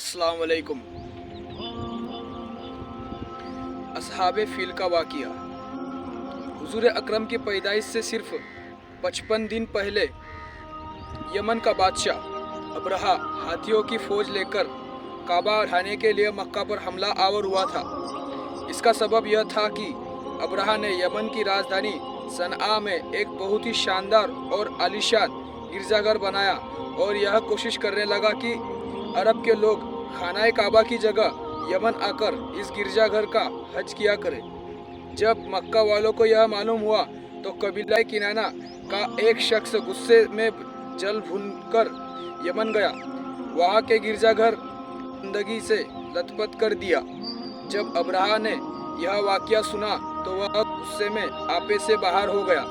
अस्सलाम वालेकुम। असहाबे फील का वाक़िया। हुज़ूर अकरम की पैदाइश से सिर्फ 55 दिन पहले यमन का बादशाह अब्रहा हाथियों की फ़ौज लेकर काबा ढाने के लिए मक्का पर हमला आवर हुआ था। इसका सबब यह था कि अब्रहा ने यमन की राजधानी सनआ में एक बहुत ही शानदार और आलीशान गिरजाघर बनाया और यह कोशिश करने लगा कि अरब के लोग खानाए काबा की जगह यमन आकर इस गिरजाघर का हज किया करें। जब मक्का वालों को यह मालूम हुआ तो कबीला किनाना का एक शख्स गुस्से में जल भूनकर यमन गया, वहाँ के गिरजाघर गंदगी से लथपथ कर दिया। जब अब्रहा ने यह वाक़या सुना तो वह गुस्से में आपे से बाहर हो गया।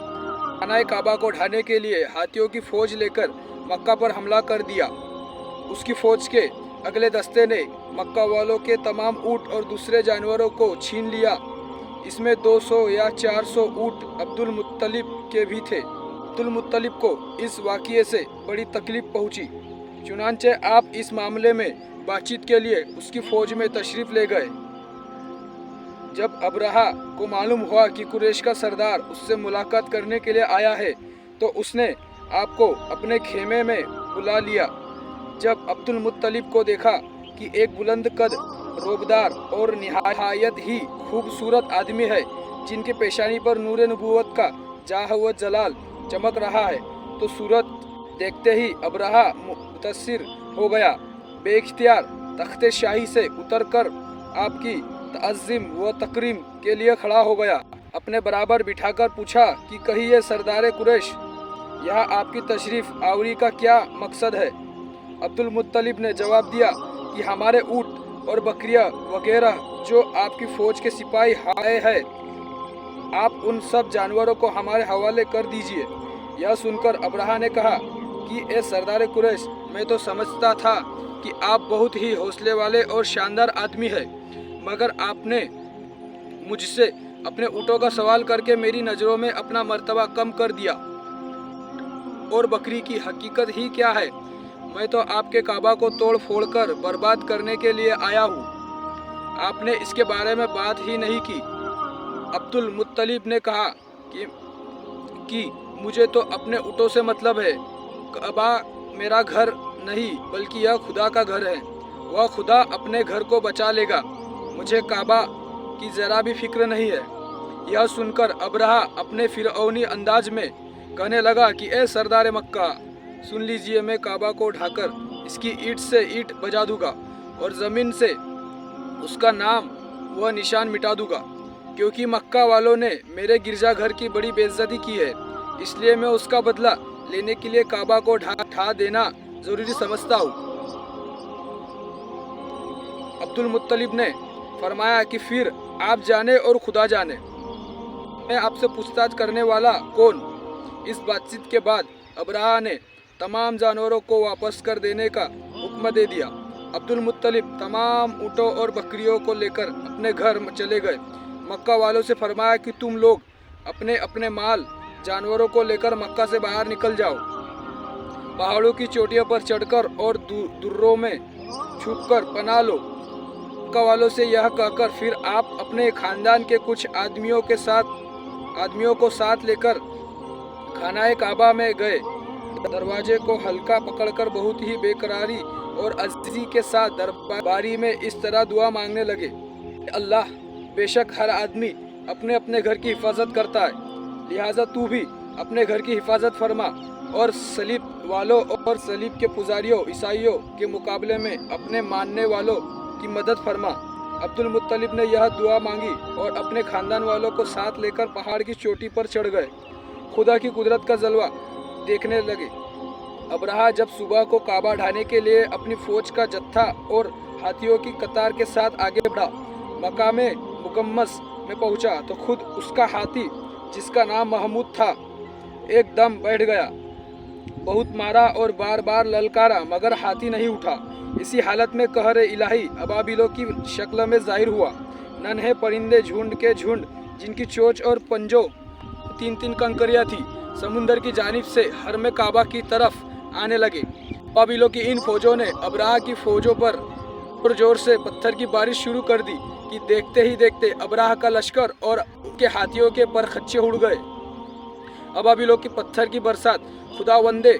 खानाए काबा को ढाने के लिए हाथियों की फ़ौज लेकर मक्का पर हमला कर दिया। उसकी फ़ौज के अगले दस्ते ने मक्का वालों के तमाम ऊँट और दूसरे जानवरों को छीन लिया। इसमें 200 या 400 ऊँट अब्दुल मुत्तलिब के भी थे। अब्दुल मुत्तलिब को इस वाक़ये से बड़ी तकलीफ़ पहुँची, चुनांचे आप इस मामले में बातचीत के लिए उसकी फ़ौज में तशरीफ़ ले गए। जब अब्रहा को मालूम हुआ कि कुरैश का सरदार उससे मुलाकात करने के लिए आया है तो उसने आपको अपने खेमे में बुला लिया। जब अब्दुल मुत्तलिब को देखा कि एक बुलंद कद, रोबदार और निहायत ही खूबसूरत आदमी है जिनकी पेशानी पर नूर नबूवत का जाह व जलाल चमक रहा है, तो सूरत देखते ही अब्रहा मुतस्सिर हो गया। बेइख्तियार तख्ते शाही से उतरकर आपकी तअज़्ज़ुम व तकरीम के लिए खड़ा हो गया। अपने बराबर बिठाकर पूछा कि कहिए सरदार कुरैश, यहाँ आपकी तशरीफ़ आवरी का क्या मकसद है? अब्दुल मुत्तलिब ने जवाब दिया कि हमारे ऊँट और बकरियाँ वगैरह जो आपकी फ़ौज के सिपाही आए हैं, आप उन सब जानवरों को हमारे हवाले कर दीजिए। यह सुनकर अब्रहा ने कहा कि ए सरदार कुरैश, मैं तो समझता था कि आप बहुत ही हौसले वाले और शानदार आदमी हैं, मगर आपने मुझसे अपने ऊँटों का सवाल करके मेरी नज़रों में अपना मर्तबा कम कर दिया। और बकरी की हकीकत ही क्या है? मैं तो आपके काबा को तोड़ फोड़ कर बर्बाद करने के लिए आया हूँ, आपने इसके बारे में बात ही नहीं की। अब्दुल मुत्तलिब ने कहा कि मुझे तो अपने ऊँटों से मतलब है। काबा मेरा घर नहीं बल्कि यह खुदा का घर है, वह खुदा अपने घर को बचा लेगा, मुझे काबा की ज़रा भी फिक्र नहीं है। यह सुनकर अब्रहा अपने फिरौनी अंदाज में कहने लगा कि ए सरदार मक्का, सुन लीजिए, मैं काबा को ढाकर इसकी ईंट से ईंट बजा दूंगा और ज़मीन से उसका नाम व निशान मिटा दूंगा, क्योंकि मक्का वालों ने मेरे गिरजाघर की बड़ी बेइज्जती की है। इसलिए मैं उसका बदला लेने के लिए काबा को ढा देना ज़रूरी समझता हूँ। अब्दुल मुत्तलिब ने फरमाया कि फिर आप जाने और खुदा जाने, मैं आपसे पूछताछ करने वाला कौन? इस बातचीत के बाद अब्रहा ने तमाम जानवरों को वापस कर देने का हुक्म दे दिया। अब्दुल मुत्तलिब तमाम ऊँटों और बकरियों को लेकर अपने घर चले गए। मक्का वालों से फरमाया कि तुम लोग अपने अपने माल जानवरों को लेकर मक्का से बाहर निकल जाओ। पहाड़ों की चोटियों पर चढ़कर और दुर्रों में छुपकर पनाह लो। मक्का वालों से यह कहकर फिर आप अपने खानदान के कुछ आदमियों को साथ लेकर खानाए काबा में गए। दरवाजे को हल्का पकड़कर बहुत ही बेकरारी और अजीज़ी के साथ दरबारी में इस तरह दुआ मांगने लगे, अल्लाह, बेशक हर आदमी अपने अपने घर की हिफाजत करता है, लिहाजा तू भी अपने घर की हिफाजत फरमा और सलीब वालों और सलीब के पुजारियों ईसाइयों के मुकाबले में अपने मानने वालों की मदद फरमा। अब्दुल मुत्तलिब ने यह दुआ मांगी और अपने खानदान वालों को साथ लेकर पहाड़ की चोटी पर चढ़ गए। खुदा की कुदरत का जलवा देखने लगे। अब्रहा जब सुबह को काबा ढाने के लिए अपनी फ़ौज का जत्था और हाथियों की कतार के साथ आगे बढ़ा, मकामे मुकम्मस में पहुंचा तो खुद उसका हाथी, जिसका नाम महमूद था, एकदम बैठ गया। बहुत मारा और बार बार ललकारा, मगर हाथी नहीं उठा। इसी हालत में कहर इलाही अबाबिलों की शक्ल में जाहिर हुआ। नन्हे परिंदे झुंड के झुंड, जिनकी चोंच और पंजों 3-3 कंकरियाँ थी, समुंदर की जानिब से हरम काबा की तरफ आने लगे। अबाबिलों की इन फौजों ने अब्रहा की फौजों पर जोर से पत्थर की बारिश शुरू कर दी कि देखते ही देखते अबराह का लश्कर और उनके हाथियों के पर खच्चे उड़ गए। अबाबिलों की पत्थर की बरसात खुदावंदे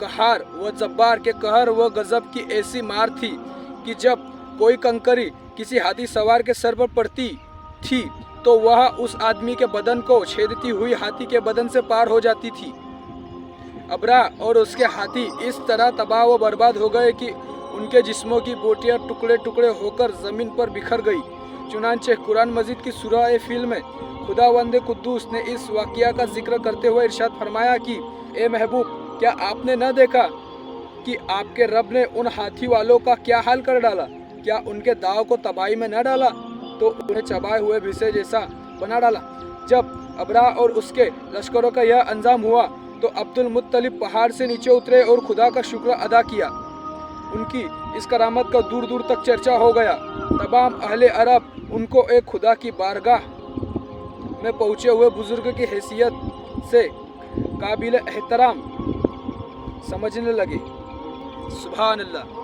कहार व जब्बार के कहर व गजब की ऐसी मार थी कि जब कोई कंकरी किसी हाथी सवार के सर पर पड़ती थी तो वह उस आदमी के बदन को छेदती हुई हाथी के बदन से पार हो जाती थी। अबरा और उसके हाथी इस तरह तबाह व बर्बाद हो गए कि उनके जिस्मों की बोटियां टुकड़े टुकड़े होकर ज़मीन पर बिखर गई। चुनांचे कुरान मजीद की सूरह फील में खुदावंद कुद्दूस ने इस वाक़या का जिक्र करते हुए इरशाद फरमाया कि ए महबूब, क्या आपने न देखा कि आपके रब ने उन हाथी वालों का क्या हाल कर डाला? क्या उनके दाव को तबाही में न डाला तो उन्हें चबाए हुए भीसे जैसा बना डाला। जब अबरा और उसके लश्करों का यह अंजाम हुआ तो अब्दुल मुत्तलिब पहाड़ से नीचे उतरे और खुदा का शुक्र अदा किया। उनकी इस करामत का दूर दूर तक चर्चा हो गया। तमाम अहले अरब उनको एक खुदा की बारगाह में पहुँचे हुए बुजुर्ग की हैसियत से काबिल एहतराम समझने लगे। सुभान अल्लाह।